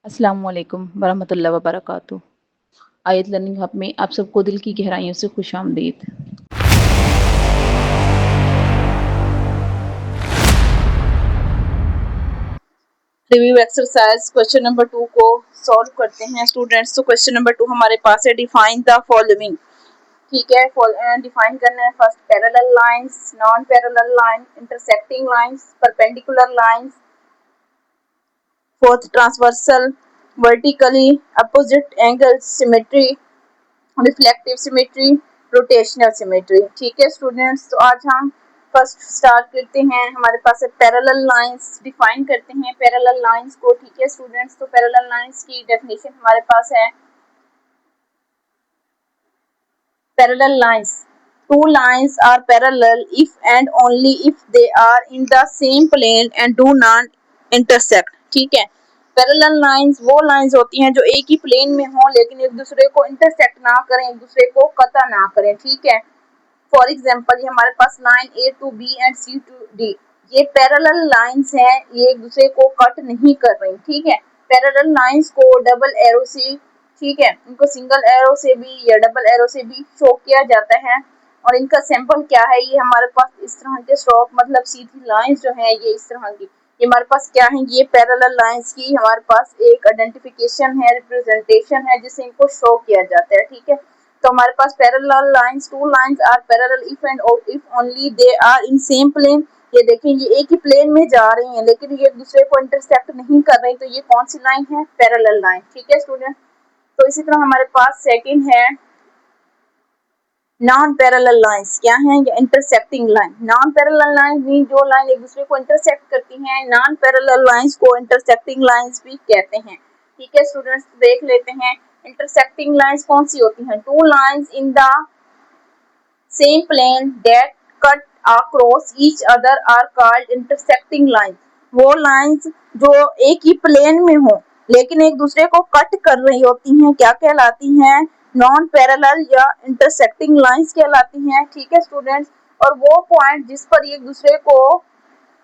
अस्सलामुअलैकुम वरहमतुल्लाहि वबरकातुहू। आयत लर्निंग हब में आप सबको दिल की गहराइयों से खुशामदीद। रिव्यू एक्सरसाइज क्वेश्चन नंबर 2 को सॉल्व करते हैं स्टूडेंट्स। तो क्वेश्चन नंबर 2 हमारे पास है, डिफाइन द फॉलोइंग। ठीक है, डिफाइन करना है। First, parallel lines, non parallel line, intersecting lines, perpendicular lines. Fourth, transversal, vertically opposite angle symmetry, reflective symmetry, rotational symmetry. ठीक है स्टूडेंट्स, तो आज हम फर्स्ट स्टार्ट करते हैं। हमारे पास है पैरेलल लाइंस, डिफाइन करते हैं पैरेलल लाइंस को। ठीक है स्टूडेंट्स, तो पैरेलल लाइंस की डेफिनेशन हमारे पास है, parallel lines, two lines are parallel if and only if they are in the same plane and do not intersect। ठीक है, पैरेलल लाइंस वो लाइंस होती हैं जो एक ही प्लेन में हो लेकिन एक दूसरे को इंटरसेक्ट ना करें, एक दूसरे को कता ना करें। ठीक है, फॉर एग्जांपल ये हमारे पास line A to B and C to D, ये पैरेलल लाइंस हैं, ये एक दूसरे को कट नहीं कर रही। ठीक है, पैरेलल लाइंस को डबल एरो से, ठीक है, इनको सिंगल एरो से भी या डबल एरो से भी शो किया जाता है। और इनका सैंपल क्या है, ये हमारे पास इस तरह के स्ट्रोक, मतलब सीधी लाइंस जो है ये इस तरह की, ये हमारे पास क्या है, ये पैरेलल लाइंस की हमारे पास एक आइडेंटिफिकेशन है, रिप्रेजेंटेशन है, जिससे इनको शो किया जाता है। ठीक है, तो हमारे पास parallel lines, two lines are parallel if and if only they are in same plane. ये देखें, ये एक ही प्लेन में जा रही हैं लेकिन ये एक दूसरे को इंटरसेक्ट नहीं कर रही, तो ये कौन सी लाइन है, पैरेलल लाइन। ठीक है स्टूडेंट, तो इसी तरह हमारे पास सेकंड है, नॉन पैरेलल लाइंस क्या हैं, या intersecting line. Non parallel line mean जो लाइन एक दूसरे को इंटरसेक्ट करती हैं, नॉन पैरेलल लाइंस को इंटरसेक्टिंग लाइंस भी कहते हैं। ठीक है स्टूडेंट्स, देख लेते हैं इंटरसेक्टिंग लाइंस कौन सी होती हैं। Two lines in the same plane that cut across each other are called intersecting lines. वो लाइंस जो एक ही प्लेन में हो लेकिन एक दूसरे को कट कर रही होती हैं, क्या कहलाती हैं, नॉन पैरेलल या इंटरसेक्टिंग लाइंस कहलाती हैं। ठीक है स्टूडेंट्स, और वो पॉइंट जिस पर एक दूसरे को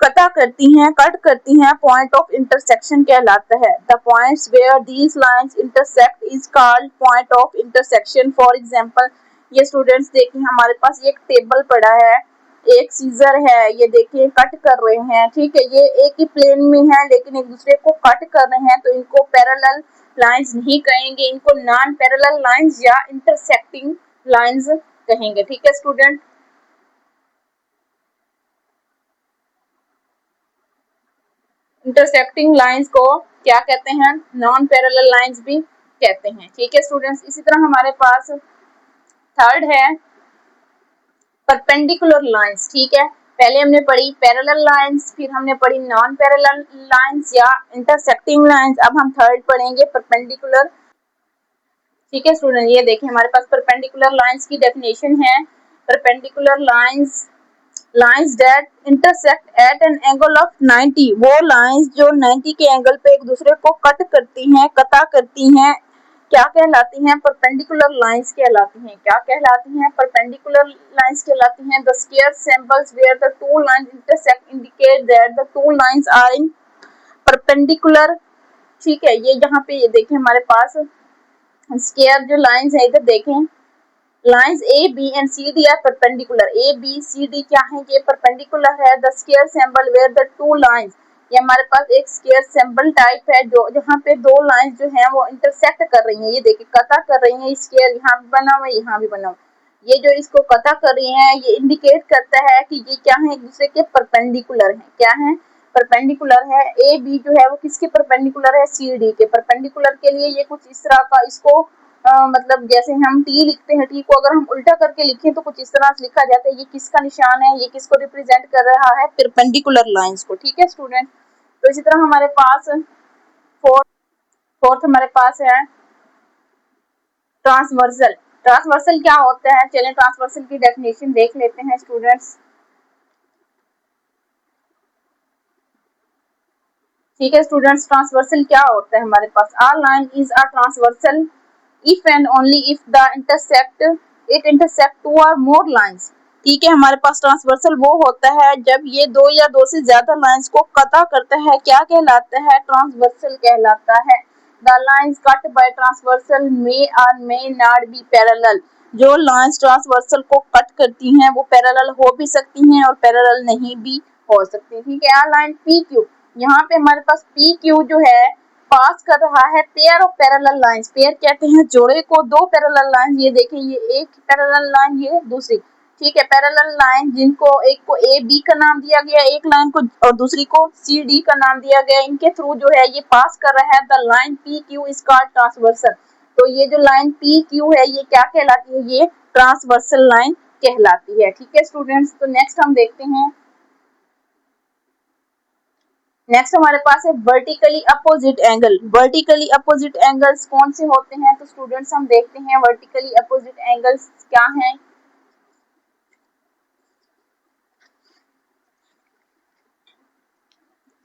कटा करती हैं, कट करती हैं, पॉइंट ऑफ इंटरसेक्शन कहलाता है। The points where these lines intersect is called point of intersection. For example, ये स्टूडेंट्स देखिए हमारे पास एक टेबल पड़ा है, एक सीजर है, ये देखिए कट कर रहे हैं। ठीक है, ये एक ही प्लेन में है लेकिन एक दूसरे को कट कर रहे हैं, तो इनको पैरेलल लाइंस नहीं कहेंगे, इनको नॉन पैरेलल लाइंस या इंटरसेक्टिंग लाइंस कहेंगे। ठीक है स्टूडेंट, इंटरसेक्टिंग लाइंस को क्या कहते हैं, नॉन पैरेलल लाइंस भी कहते हैं। ठीक है स्टूडेंट्स, इसी तरह हमारे पास थर्ड है, परपेंडिकुलर लाइंस। ठीक है, पहले हमने पढ़ी पैरेलल लाइंस, फिर हमने पढ़ी नॉन पैरेलल लाइंस या इंटरसेक्टिंग लाइंस, अब हम थर्ड पढ़ेंगे परपेंडिकुलर। ठीक है स्टूडेंट, ये देखिए हमारे पास परपेंडिकुलर लाइंस की डेफिनेशन है, perpendicular lines, lines that intersect at an angle of 90, वो लाइंस जो 90 के एंगल पे एक दूसरे को कट करती हैं, कता करती हैं, क्या कहलाती हैं, परपेंडिकुलर लाइंस कहलाती हैं। क्या कहलाती हैं, परपेंडिकुलर लाइंस कहलाती हैं। The square symbols where the two lines intersect indicate that the two lines are in perpendicular. ठीक है, ये यहाँ पे ये देखें हमारे पास स्क्वायर जो लाइंस है, इधर देखें, lines A B and C D are perpendicular. A B C D क्या है, ये परपेंडिकुलर है। The square symbol where the two lines, ये हमारे पास एक स्क्वायर सिंबल टाइप है जो जहाँ पे दो लाइंस जो हैं वो इंटरसेक्ट कर रही हैं, ये देखिए कता कर रही हैं, स्क्वायर यहाँ भी बना हुआ है, यहाँ भी बना हुआ है, ये जो इसको कता कर रही हैं ये इंडिकेट करता है कि ये क्या है, एक दूसरे के परपेंडिकुलर है। क्या है, परपेंडिकुलर है। ए बी जो है वो किसके परपेंडिकुलर है, सी डी के परपेंडिकुलर के लिए ये कुछ इस तरह का, इसको मतलब जैसे हम टी लिखते हैं, टी को अगर हम उल्टा करके लिखें तो कुछ इस तरह से लिखा जाता है, ये किसका निशान है, ये किसको रिप्रेजेंट कर रहा है, परपेंडिकुलर लाइंस को। ठीक है स्टूडेंट, तो इसी तरह हमारे पास फोर्थ हमारे पास है ट्रांसवर्सल। ट्रांसवर्सल क्या होता है, चलिए ट्रांसवर्सल की डेफिनेशन देख लेते हैं स्टूडेंट्स। ठीक है स्टूडेंट्स, ट्रांसवर्सल क्या होता है हमारे पास, a line is a transversal if and only if the intersect two or more lines। ठीक है, हमारे पास ट्रांसवर्सल वो होता है जब ये दो या दो से ज्यादा लाइंस को कता करता है, क्या कहलाता है, ट्रांसवर्सल कहलाता है। The lines cut by transversal may or may not be parallel. जो लाइंस ट्रांसवर्सल को कट करती हैं वो पैरेलल हो भी सकती हैं और पैरेलल नहीं भी हो सकती। ठीक है, लाइन पी क्यू, यहाँ पे हमारे पास पी क्यू जो है पास कर रहा है pair of parallel lines. Pair कहते हैं जोड़े को, दो पैरेलल लाइन, ये देखें ये एक पैरेलल लाइन, ये दूसरी। ठीक है, पैरेलल लाइन जिनको एक को ए बी का नाम दिया गया, एक लाइन को, और दूसरी को सी डी का नाम दिया गया, इनके थ्रू जो है ये पास कर रहा है। The line P Q is called transversal. तो ये जो लाइन पी क्यू है ये क्या कहलाती है, ये ट्रांसवर्सल लाइन कहलाती है। ठीक है स्टूडेंट्स, तो नेक्स्ट हम देखते हैं, नेक्स्ट हमारे पास है vertically opposite angle. Vertically opposite angles कौन से होते हैं, तो स्टूडेंट्स हम देखते हैं वर्टिकली अपोजिट एंगल्स क्या हैं।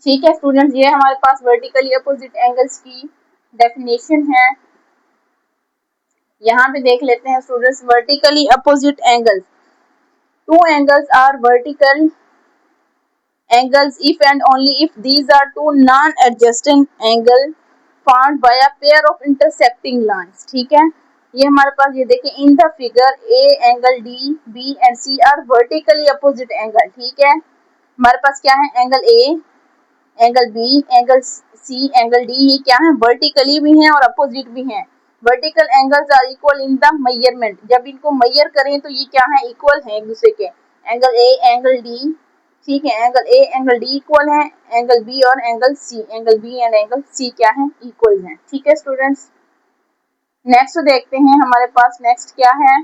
ठीक है स्टूडेंट्स, ये हमारे पास वर्टिकली अपोजिट एंगल्स की डेफिनेशन है। यहाँ पे देख लेते हैं students, vertically opposite angles, two angles are vertical angles if and only if these are two non-adjacent angle formed by a pair of intersecting lines। ठीक है, ये हमारे पास, ये देखिए in the figure A angle D B and C are vertically opposite angle. ठीक है, हमारे पास क्या है, angle A, angle B, angle C, angle D, ये क्या है, वर्टिकली भी हैं और अपोजिट भी हैं। Vertical angles are equal in the measurement, जब इनको मेजर करें तो ये क्या है, इक्वल है एक दूसरे के। एंगल ए एंगल डी, ठीक है, angle A angle D equal है, एंगल बी और angle C, angle B and angle C क्या है, इक्वल हैं। ठीक है स्टूडेंट्स, नेक्स्ट देखते हैं हमारे पास, नेक्स्ट क्या है,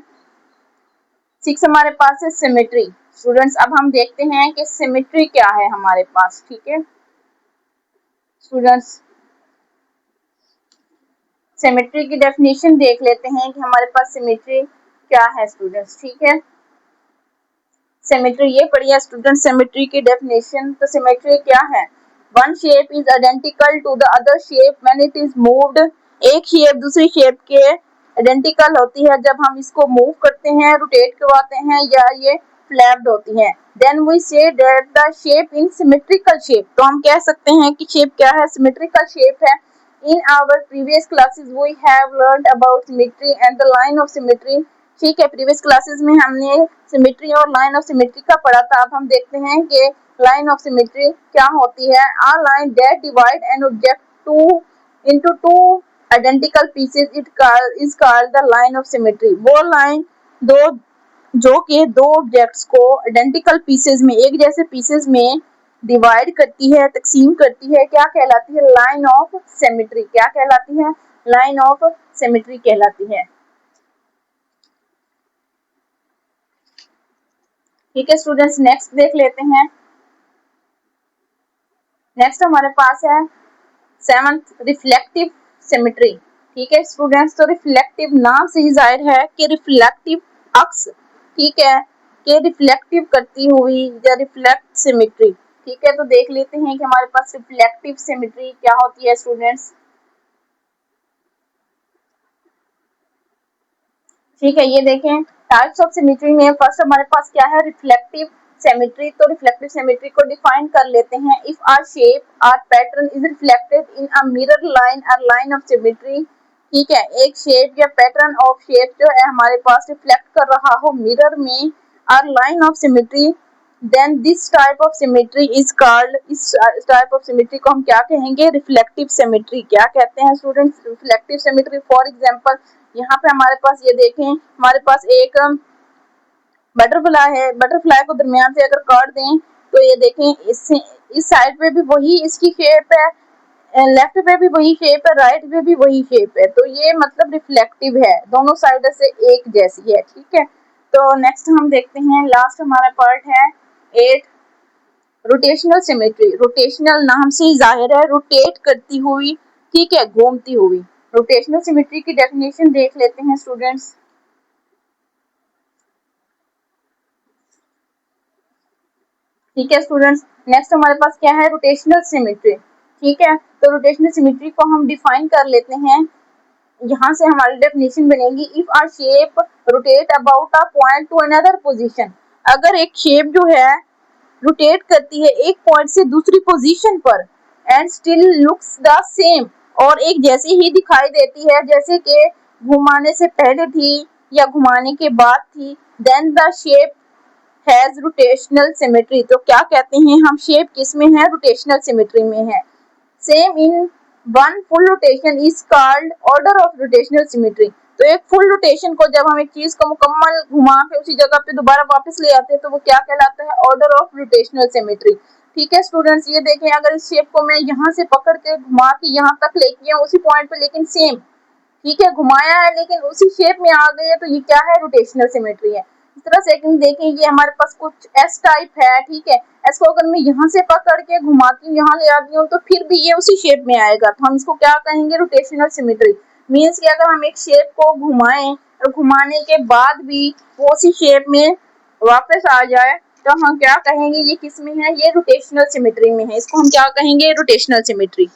6 हमारे पास है सिमेट्री। स्टूडेंट्स अब हम देखते हैं कि सिमेट्री क्या है हमारे पास। ठीक है स्टूडेंट्स, सिमेट्री की डेफिनेशन देख लेते हैं कि हमारे पास सिमेट्री क्या है स्टूडेंट्स। ठीक है, सिमेट्री ये पढ़िए स्टूडेंट, सिमेट्री की डेफिनेशन। तो सिमेट्री क्या है, one shape is identical to the other shape when it is moved. एक शेप दूसरी शेप के आइडेंटिकल होती है जब हम इसको मूव करते हैं, रोटेट करवाते हैं या ये फ्लैप्ड होती है। Then we say that the shape in symmetrical shape, तो हम कह सकते हैं कि शेप क्या है, सिमेट्रिकल शेप है। In our previous classes we have learned about symmetry and the line of symmetry. ठीक है, प्रीवियस क्लासेस में हमने सिमेट्री और लाइन ऑफ सिमेट्री का पढ़ा था। अब हम देखते हैं कि लाइन ऑफ सिमेट्री क्या होती है। A line that divide an object to into two identical pieces it is called the line of symmetry. वो लाइन दो जो कि दो ऑब्जेक्ट्स को आइडेंटिकल पीसेस में, एक जैसे पीसेस में डिवाइड करती है, तकसीम करती है, क्या कहलाती है, लाइन ऑफ सिमेट्री। क्या कहलाती है, लाइन ऑफ सिमेट्री कहलाती है। ठीक है स्टूडेंट्स, नेक्स्ट देख लेते हैं, नेक्स्ट हमारे पास है 7th रिफ्लेक्टिव सिमेट्री। ठीक है स्टूडेंट्स, तो रिफ्लेक्टिव नाम से ही जाहिर है कि रिफ्लेक्टिव अक्स, ठीक है, कि रिफ्लेक्टिव करती हुई या रिफ्लेक्ट सिमेट्री। ठीक है, तो देख लेते हैं कि हमारे पास रिफ्लेक्टिव सिमेट्री क्या होती है स्टूडेंट्स। ठीक है, ये देखें टाइप्स ऑफ सिमेट्री में फर्स्ट हमारे पास क्या है, रिफ्लेक्टिव सिमेट्री। तो रिफ्लेक्टिव सिमेट्री को डिफाइन कर लेते हैं। इफ आ शेप और pattern is reflected in a mirror line और लाइन ऑफ सिमेट्री। ठीक है, एक शेप या पैटर्न ऑफ शेप जो है हमारे पास रिफ्लेक्ट कर रहा हो मिरर में और line of symmetry, then this type of symmetry is called, इस टाइप ऑफ सिमेट्री को हम क्या कहेंगे, रिफ्लेक्टिव सिमेट्री। क्या कहते हैं students, reflective symmetry. For example यहाँ पे हमारे पास ये देखें, हमारे पास एक बटरफ्लाई है, बटरफ्लाई को दरमियान से अगर काट दें तो ये देखें इससे इस साइड पे भी वही इसकी शेप है, लेफ्ट पे भी वही शेप है, राइट पे भी वही शेप है, तो ये मतलब रिफ्लेक्टिव है, दोनों साइड से एक जैसी है। ठीक है, तो नेक्स्ट हम देखते हैं, लास्ट हमारा पार्ट है 8 रोटेशनल सिमेट्री। रोटेशनल नाम से ही जाहिर है रोटेट करती हुई, ठीक है, घूमती हुई। रोटेशनल सिमेट्री की डेफिनेशन देख लेते हैं स्टूडेंट्स। ठीक है स्टूडेंट्स, नेक्स्ट हमारे पास क्या है, रोटेशनल सिमेट्री। ठीक है, तो रोटेशनल सिमेट्री को हम डिफाइन कर लेते हैं। यहाँ से हमारी डेफिनेशन बनेगी, if a shape rotate about a point to another position. अगर एक शेप जो है रोटेट करती है एक पॉइंट से दूसरी पोजीशन पर and still looks the same, और एक जैसी ही दिखाई देती है जैसे कि घुमाने से पहले थी या घुमाने के बाद थी। Then the shape has rotational symmetry. तो क्या कहते हैं हम, शेप किस में है, रोटेशनल सिमेट्री में है। Same in one full rotation is called order of rotational symmetry. तो एक फुल रोटेशन को जब हम एक चीज को मुकम्मल घुमा के उसी जगह पे दोबारा वापस ले आते हैं तो वो क्या कहलाता है, ऑर्डर ऑफ रोटेशनल सिमेट्री। ठीक है स्टूडेंट्स, ये देखें अगर इस शेप को मैं यहाँ से पकड़ के घुमा के यहाँ तक लेके आऊँ उसी पॉइंट पे, लेकिन सेम, ठीक है घुमाया है लेकिन उसी शेप में आ गई है, तो ये क्या है, रोटेशनल सिमेट्री है। इस तरह सेकंड देखें, ये हमारे पास कुछ एस टाइप है, ठीक है, एस को अगर मैं यहाँ से पकड़ के घुमाती हूँ यहाँ ले आती हूँ तो फिर भी ये उसी शेप में आएगा, तो हम इसको क्या कहेंगे, रोटेशनल सिमेट्री। मीन्स कि अगर हम एक शेप को घुमाएं और घुमाने के बाद भी वो उसी शेप में वापस आ जाए तो हम क्या कहेंगे, ये किस में है, ये रोटेशनल सिमेट्री में है। इसको हम क्या कहेंगे, रोटेशनल सिमेट्री।